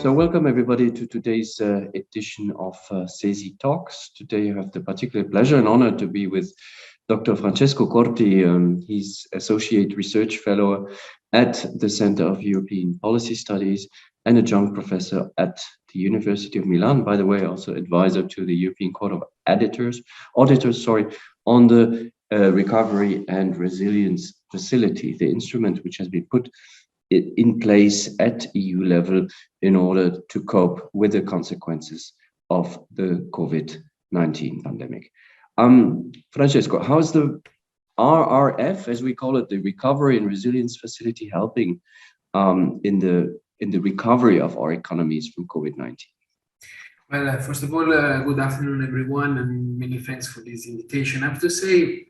So welcome everybody to today's edition of CESI Talks. Today I have the particular pleasure and honor to be with Dr. Francesco Corti. He's Associate Research Fellow at the Center of European Policy Studies and Adjunct Professor at the University of Milan. By the way, also advisor to the European Court of Auditors, on the Recovery and Resilience Facility, the instrument which has been put in place at EU level in order to cope with the consequences of the COVID-19 pandemic. Francesco, how's the RRF, as we call it, the Recovery and Resilience Facility, helping in the recovery of our economies from COVID-19? Well, first of all, good afternoon, everyone, and many thanks for this invitation. I have to say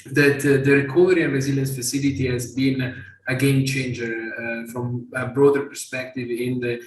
that the Recovery and Resilience Facility has been a game changer from a broader perspective in the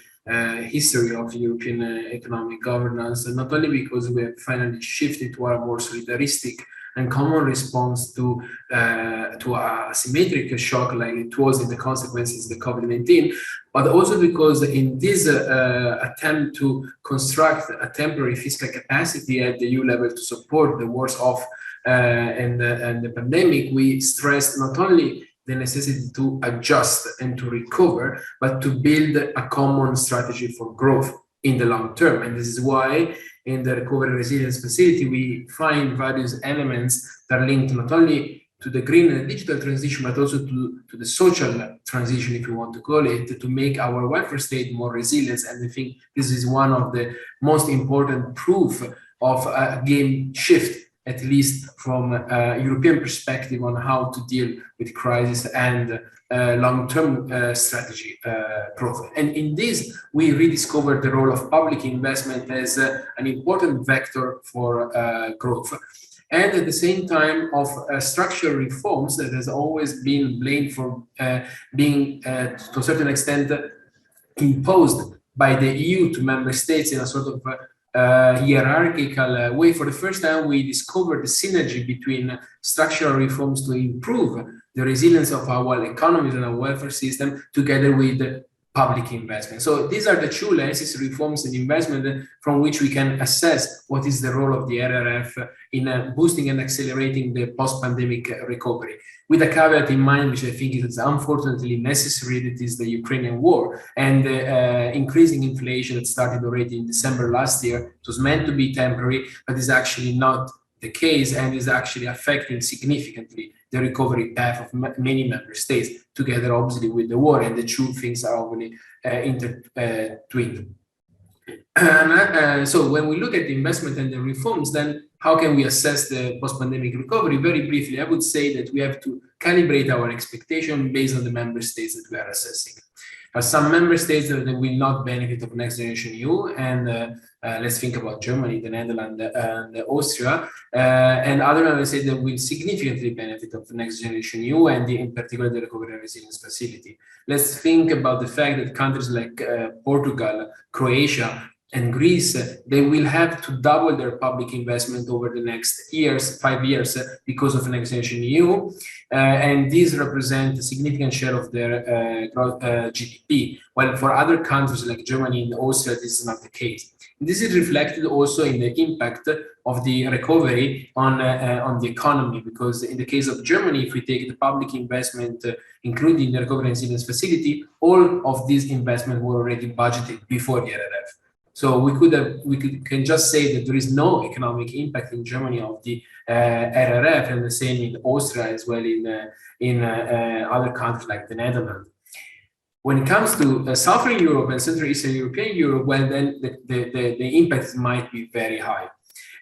history of European economic governance, and not only because we have finally shifted to a more solidaristic and common response to a symmetric shock like it was in the consequences of the COVID-19, but also because in this attempt to construct a temporary fiscal capacity at the EU level to support the worst off and the pandemic, we stressed not only the necessity to adjust and to recover, but to build a common strategy for growth in the long term. And this is why in the Recovery and Resilience Facility, we find various elements that are linked not only to the green and digital transition, but also to the social transition, if you want to call it, to make our welfare state more resilient. And I think this is one of the most important proof of a game shift, at least from a European perspective, on how to deal with crisis and long-term strategy profile. And in this, we rediscovered the role of public investment as an important vector for growth. And at the same time of structural reforms that has always been blamed for being, to a certain extent, imposed by the EU to member states in a sort of hierarchical way. For the first time, we discovered the synergy between structural reforms to improve the resilience of our economies and our welfare system together with public investment. So these are the two lenses, reforms and investment, from which we can assess what is the role of the RRF in boosting and accelerating the post-pandemic recovery. With a caveat in mind, which I think is unfortunately necessary, that is the Ukrainian war and increasing inflation that started already in December last year. It was meant to be temporary, but is actually not the case and is actually affecting significantly the recovery path of many member states, together obviously with the war, and the two things are obviously intertwined. So when we look at the investment and the reforms, then how can we assess the post-pandemic recovery? Very briefly, I would say that we have to calibrate our expectation based on the member states that we are assessing. Some member states that will not benefit of Next Generation EU, and let's think about Germany, the Netherlands, and Austria, and other member states that will significantly benefit of Next Generation EU, and in particular the Recovery and Resilience Facility. Let's think about the fact that countries like Portugal, Croatia, and Greece, they will have to double their public investment over the next years, 5 years, because of Next Generation EU. And these represent a significant share of their GDP. While for other countries like Germany and Austria, this is not the case. This is reflected also in the impact of the recovery on the economy, because in the case of Germany, if we take the public investment, including the Recovery and Resilience Facility, all of these investments were already budgeted before the RRF. So we can just say that there is no economic impact in Germany of the RRF, and the same in Austria as well in other countries like the Netherlands. When it comes to Southern Europe and Central Eastern European Europe, well, then the impact might be very high.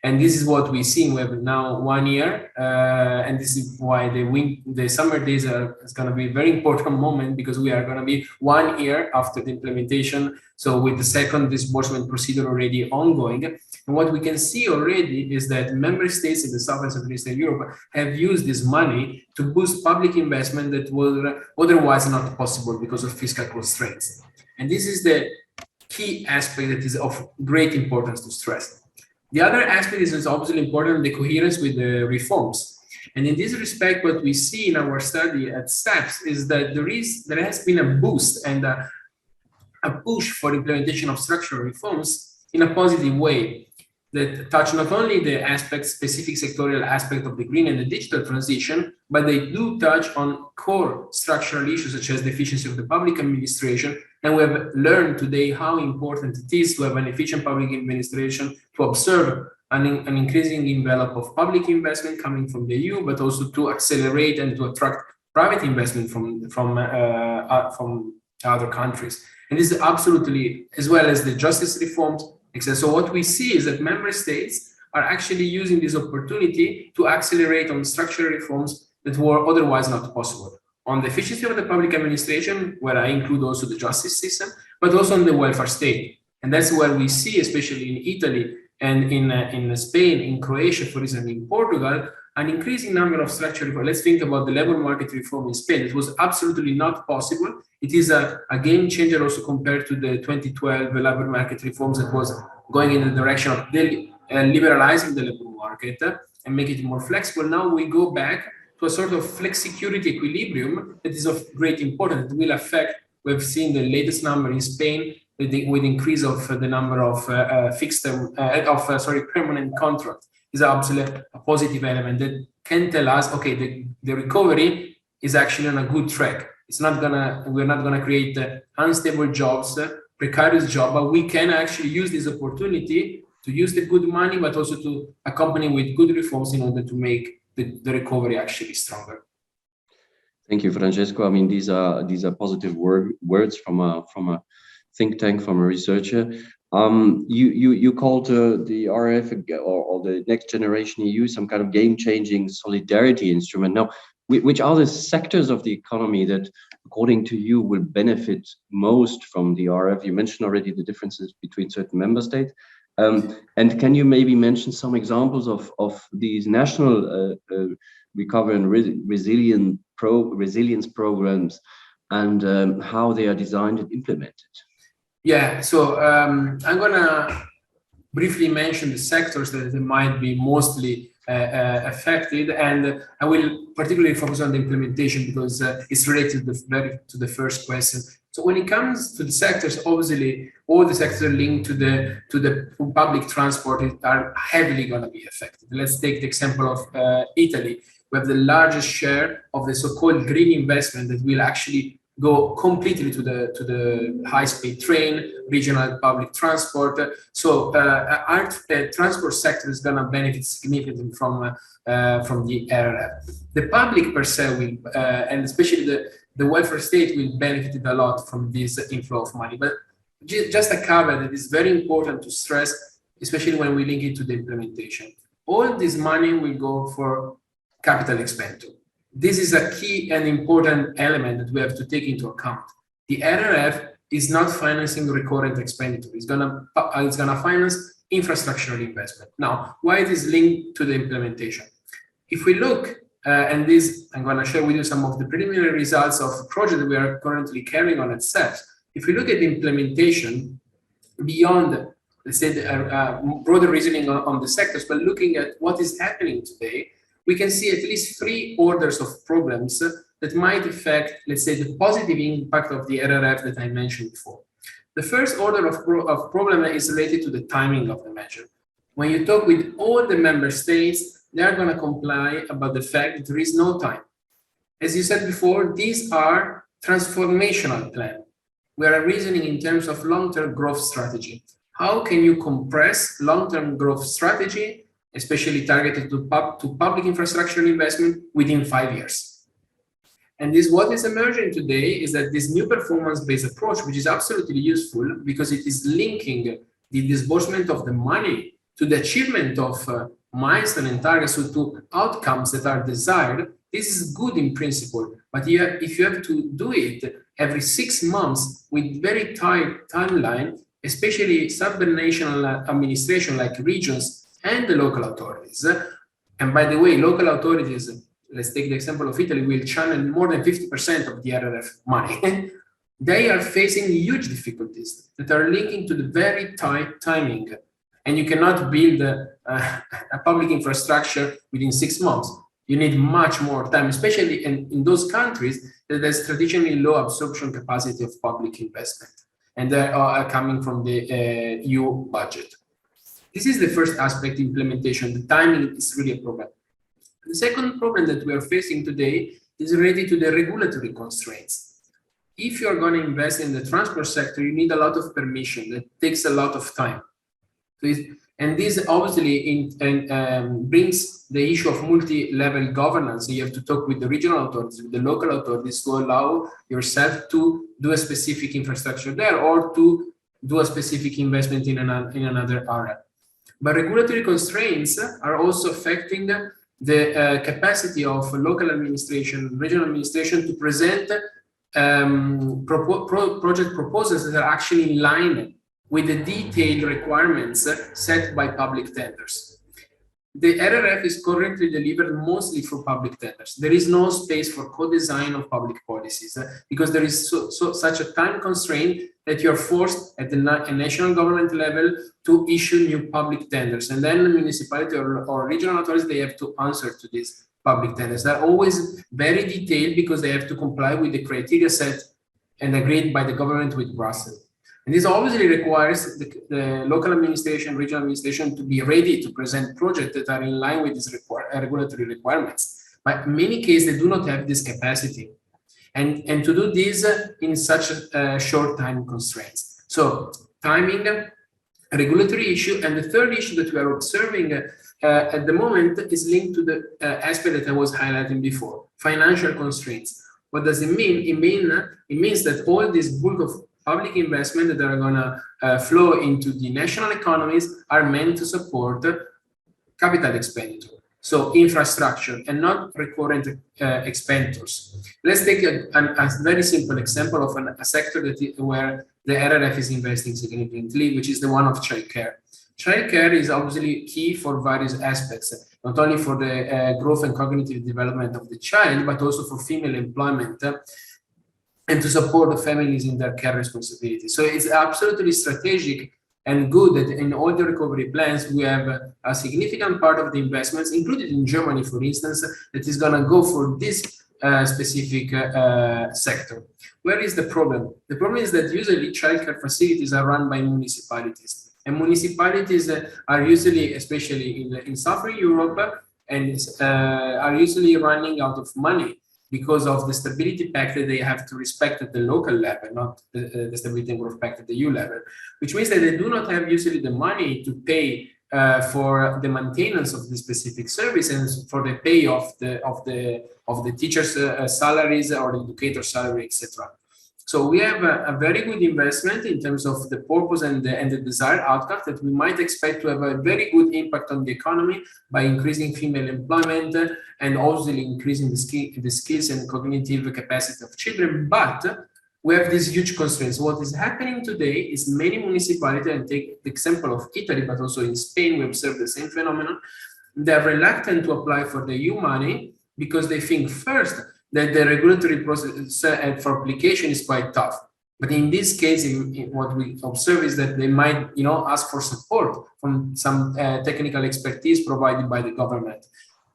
And this is what we see. We have now 1 year, and this is why the summer days is going to be a very important moment, because we are going to be 1 year after the implementation. So with the second disbursement procedure already ongoing, and what we can see already is that member states in the South and Central Eastern Europe have used this money to boost public investment that was otherwise not possible because of fiscal constraints. And this is the key aspect that is of great importance to stress. The other aspect is obviously important, the coherence with the reforms. And in this respect, what we see in our study at CEPS is that there has been a boost and a push for implementation of structural reforms in a positive way that touch not only the specific sectorial aspect of the green and the digital transition, but they do touch on core structural issues such as the efficiency of the public administration. And we have learned today how important it is to have an efficient public administration, to observe an increasing envelope of public investment coming from the EU, but also to accelerate and to attract private investment from other countries. And this is absolutely, as well as the justice reforms. So what we see is that member states are actually using this opportunity to accelerate on structural reforms that were otherwise not possible. On the efficiency of the public administration, where I include also the justice system, but also on the welfare state. And that's where we see, especially in Italy and in Spain, in Croatia, for example, in Portugal, an increasing number of structural reforms. Let's think about the labor market reform in Spain. It was absolutely not possible. It is a game changer also compared to the 2012 labor market reforms that was going in the direction of liberalizing the labor market and make it more flexible. Now we go back to a sort of flexicurity equilibrium that is of great importance. It will affect, we've seen the latest number in Spain with the increase of the number of permanent contracts. Is absolutely a positive element that can tell us, okay, the recovery is actually on a good track. We're not gonna create unstable jobs, precarious jobs, but we can actually use this opportunity to use the good money, but also to accompany with good reforms in order to make the recovery actually stronger. Thank you, Francesco. I mean, these are positive words from a think tank, from a researcher. You called the RRF or the Next Generation EU some kind of game-changing solidarity instrument. Now, which are the sectors of the economy that, according to you, will benefit most from the RRF? You mentioned already the differences between certain member states. And can you maybe mention some examples of these national recovery and resilience programs and how they are designed and implemented? Yeah, so I'm gonna briefly mention the sectors that might be mostly affected, and I will particularly focus on the implementation because it's related to the first question. So when it comes to the sectors, obviously all the sectors linked to the public transport are heavily going to be affected. Let's take the example of Italy. We have the largest share of the so-called green investment that will actually go completely to the high-speed train, regional public transport. So our transport sector is going to benefit significantly from the RRF. The public per se will, and especially the welfare state will benefit a lot from this inflow of money. But just a caveat that is very important to stress, especially when we link it to the implementation. All this money will go for capital expenditure. This is a key and important element that we have to take into account. The RRF is not financing recurrent expenditure. It's gonna finance infrastructural investment. Now, why it is linked to the implementation? If we look, and this, I'm gonna share with you some of the preliminary results of the project that we are currently carrying on at CEPS. If we look at the implementation beyond, let's say, the broader reasoning on the sectors, but looking at what is happening today, we can see at least 3 orders of problems that might affect, let's say, the positive impact of the RRF that I mentioned before. The first order of problem is related to the timing of the measure. When you talk with all the member states, they are going to comply about the fact that there is no time. As you said before, these are transformational plans. We are reasoning in terms of long-term growth strategy. How can you compress long-term growth strategy, especially targeted to public infrastructure investment, within 5 years? And what is emerging today is that this new performance-based approach, which is absolutely useful because it is linking the disbursement of the money to the achievement of milestones and targets, so to outcomes that are desired. This is good in principle, but if you have to do it every 6 months with very tight timeline, especially supranational administration like regions and the local authorities. And by the way, local authorities, let's take the example of Italy, will channel more than 50% of the RRF money. They are facing huge difficulties that are linking to the very tight timing. And you cannot build a public infrastructure within 6 months. You need much more time, especially in those countries that there's traditionally low absorption capacity of public investment. and they are coming from the EU budget. This is the first aspect, implementation. The timing is really a problem. The second problem that we are facing today is related to the regulatory constraints. If you're going to invest in the transport sector, you need a lot of permission. That takes a lot of time. And this obviously brings the issue of multi-level governance. You have to talk with the regional authorities, with the local authorities to allow yourself to do a specific infrastructure there or to do a specific investment in another area. But regulatory constraints are also affecting the capacity of local administration, regional administration to present project proposals that are actually in line with the detailed requirements set by public tenders. The RRF is currently delivered mostly for public tenders. There is no space for co-design of public policies because there is such a time constraint that you're forced at the national government level to issue new public tenders. And then the municipality or regional authorities, they have to answer to these public tenders. They're always very detailed because they have to comply with the criteria set and agreed by the government with Brussels. And this obviously requires the local administration, regional administration to be ready to present projects that are in line with these regulatory requirements. But in many cases, they do not have this capacity. And to do this in such a short time constraints. So timing, regulatory issue, and the third issue that we are observing at the moment is linked to the aspect that I was highlighting before, financial constraints. What does it mean? It means that all this bulk of public investment that are going to flow into the national economies are meant to support capital expenditure. So infrastructure and not recurrent expenditures. Let's take a very simple example of a sector where the RRF is investing significantly, which is the one of childcare. Childcare is obviously key for various aspects, not only for the growth and cognitive development of the child, but also for female employment and to support the families in their care responsibilities. So it's absolutely strategic and good that in all the recovery plans, we have a significant part of the investments, included in Germany, for instance, that is going to go for this specific sector. Where is the problem? The problem is that usually childcare facilities are run by municipalities. And municipalities are usually, especially in Southern Europe, and are usually running out of money because of the stability pact that they have to respect at the local level, not the stability and growth pact at the EU level, which means that they do not have usually the money to pay for the maintenance of the specific service and for the pay of the teachers' salaries or the educator salary, etc. So we have a very good investment in terms of the purpose and the desired outcome that we might expect to have a very good impact on the economy by increasing female employment and also increasing the skills and cognitive capacity of children. But we have these huge constraints. What is happening today is many municipalities, and take the example of Italy, but also in Spain, we observe the same phenomenon. They're reluctant to apply for the EU money because they think first that the regulatory process for application is quite tough. But in this case, what we observe is that they might, ask for support from some technical expertise provided by the government.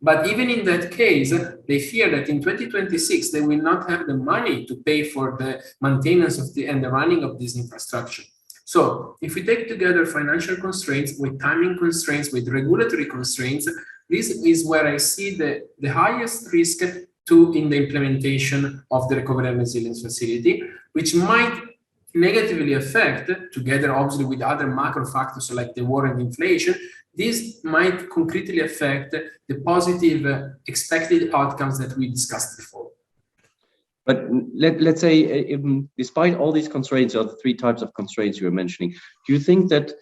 But even in that case, they fear that in 2026, they will not have the money to pay for the maintenance of and the running of this infrastructure. So if we take together financial constraints with timing constraints, with regulatory constraints, this is where I see the highest risk in the implementation of the Recovery and Resilience Facility, which might negatively affect, together obviously with other macro factors like the war and inflation, this might concretely affect the positive expected outcomes that we discussed before. But let's say, despite all these constraints, or the three types of constraints you were mentioning, do you think that,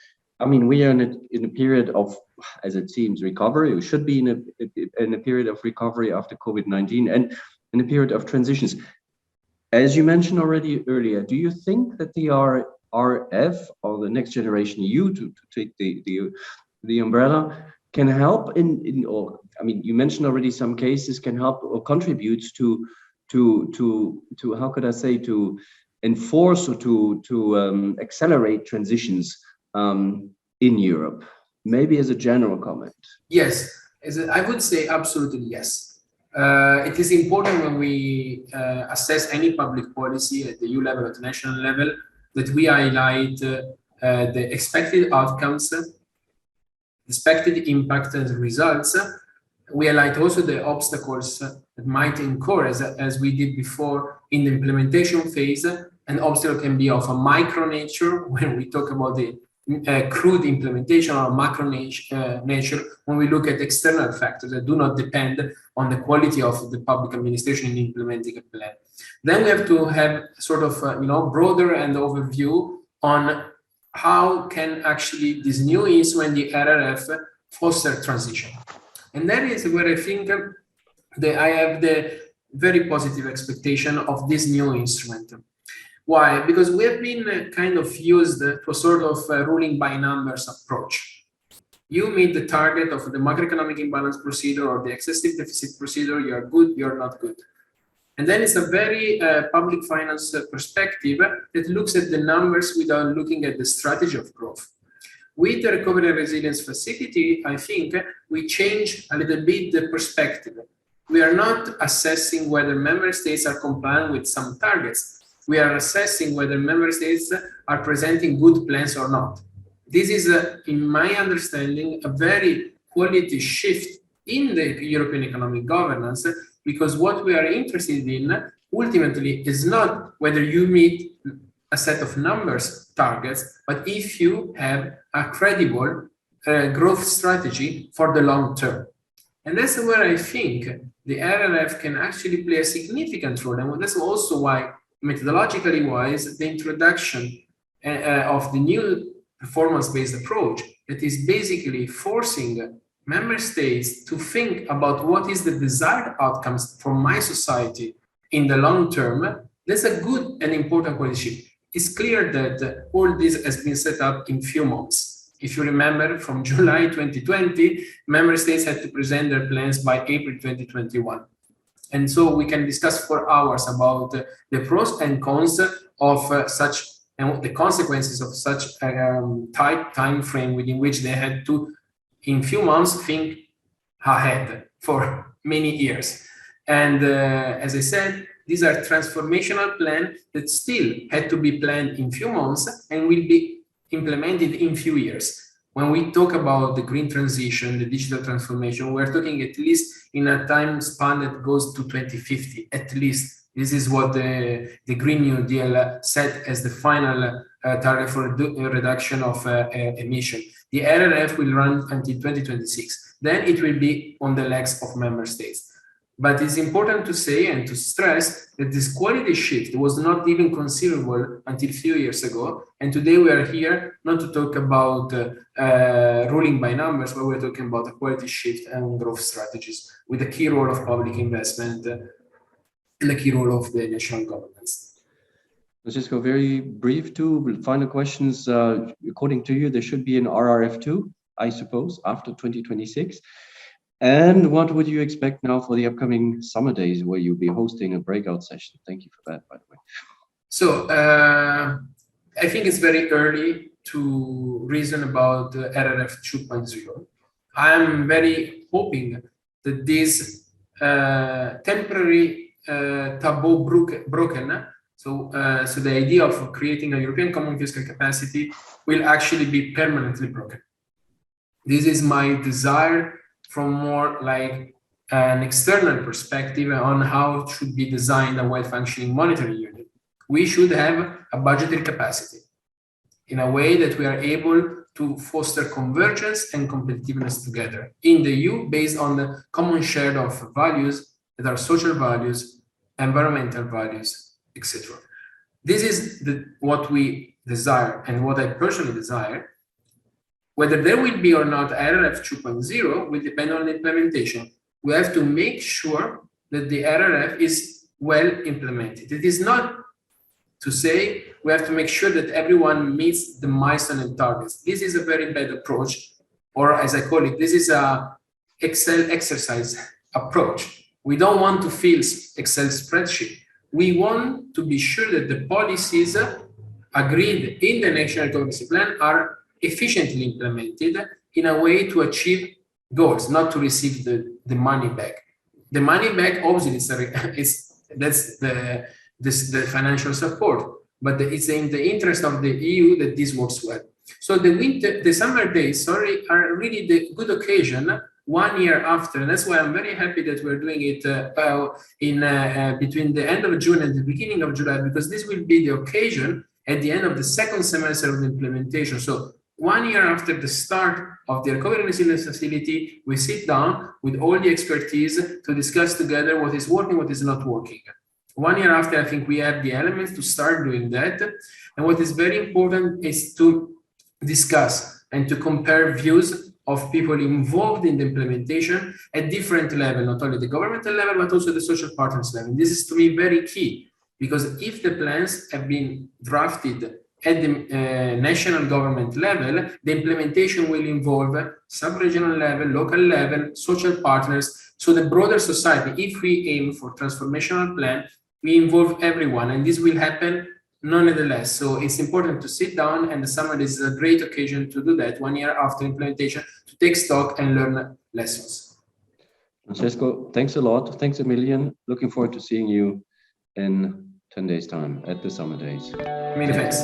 we are in a period of, as it seems, recovery? We should be in a period of recovery after COVID-19 and in a period of transitions. As you mentioned already earlier, do you think that the RRF or the Next Generation EU, to take the umbrella, can help you mentioned already some cases can help or contributes to how could I say, to enforce or to accelerate transitions in Europe? Maybe as a general comment. Yes, I would say absolutely yes. It is important when we assess any public policy at the EU level, at the national level, that we highlight the expected outcomes, expected impact and results. We highlight also the obstacles that might incur, as we did before in the implementation phase. An obstacle can be of a micro nature when we talk about the crude implementation, or macro nature when we look at external factors that do not depend on the quality of the public administration in implementing a plan. Then we have to have sort of broader and overview on how can actually this new instrument, the RRF, foster transition. And that is where I think that I have the very positive expectation of this new instrument. Why? Because we have been kind of used to a sort of ruling by numbers approach. You meet the target of the macroeconomic imbalance procedure or the excessive deficit procedure, you're good, you're not good. And then it's a very public finance perspective that looks at the numbers without looking at the strategy of growth. With the Recovery and Resilience Facility, I think we change a little bit the perspective. We are not assessing whether member states are compliant with some targets. We are assessing whether member states are presenting good plans or not. This is, in my understanding, a very quality shift in the European economic governance, because what we are interested in ultimately is not whether you meet a set of numbers targets, but if you have a credible growth strategy for the long term. And that's where I think the RRF can actually play a significant role. And that's also why, methodologically wise, the introduction of the new performance-based approach that is basically forcing member states to think about what is the desired outcomes for my society in the long term, that's a good and important quality shift. It's clear that all this has been set up in few months. If you remember, from July 2020, member states had to present their plans by April 2021. And so we can discuss for hours about the pros and cons of such, and the consequences of such a tight time frame within which they had to, in few months, think ahead for many years. And as I said, these are transformational plans that still had to be planned in few months and will be implemented in few years. When we talk about the green transition, the digital transformation, we're talking at least in a time span that goes to 2050, at least. This is what the Green New Deal set as the final target for reduction of emission. The RRF will run until 2026. Then it will be on the legs of member states. But it's important to say and to stress that this quality shift was not even considerable until a few years ago. And today we are here not to talk about ruling by numbers, but we're talking about a quality shift and growth strategies with the key role of public investment and the key role of the national governments. Francesco, very brief two final questions. According to you, there should be an RRF2, I suppose, after 2026. And what would you expect now for the upcoming summer days where you'll be hosting a breakout session? Thank you for that, by the way. So I think it's very early to reason about RRF 2.0. I'm very hoping that this temporary taboo broken, so the idea of creating a European common fiscal capacity will actually be permanently broken. This is my desire from more like an external perspective on how it should be designed a well-functioning monetary union. We should have a budgetary capacity in a way that we are able to foster convergence and competitiveness together in the EU based on the common share of values that are social values, environmental values, etc. This is what we desire and what I personally desire. Whether there will be or not RRF 2.0 will depend on the implementation. We have to make sure that the RRF is well implemented. It is not to say we have to make sure that everyone meets the milestone and targets. This is a very bad approach, or as I call it, this is a Excel exercise approach. We don't want to fill Excel spreadsheet. We want to be sure that the policies agreed in the National Economic Plan are efficiently implemented in a way to achieve goals, not to receive the money back. The money back, obviously, that's the financial support. but it's in the interest of the EU that this works well. So the summer days, are really the good occasion 1 year after, and that's why I'm very happy that we're doing it between the end of June and the beginning of July, because this will be the occasion at the end of the second semester of the implementation. So 1 year after the start of the Recovery and Resilience Facility, we sit down with all the expertise to discuss together what is working, what is not working. 1 year after, I think we have the elements to start doing that. And what is very important is to discuss and to compare views of people involved in the implementation at different levels, not only the governmental level, but also the social partners level. And this is, to me, very key, because if the plans have been drafted at the national government level, the implementation will involve sub-regional level, local level, social partners, so the broader society. If we aim for transformational plan, we involve everyone, and this will happen nonetheless. So it's important to sit down, and the summer is a great occasion to do that 1 year after implementation, to take stock and learn lessons. Francesco, thanks a lot. Thanks a million. Looking forward to seeing you in 10 days' time at the summer days. Many thanks.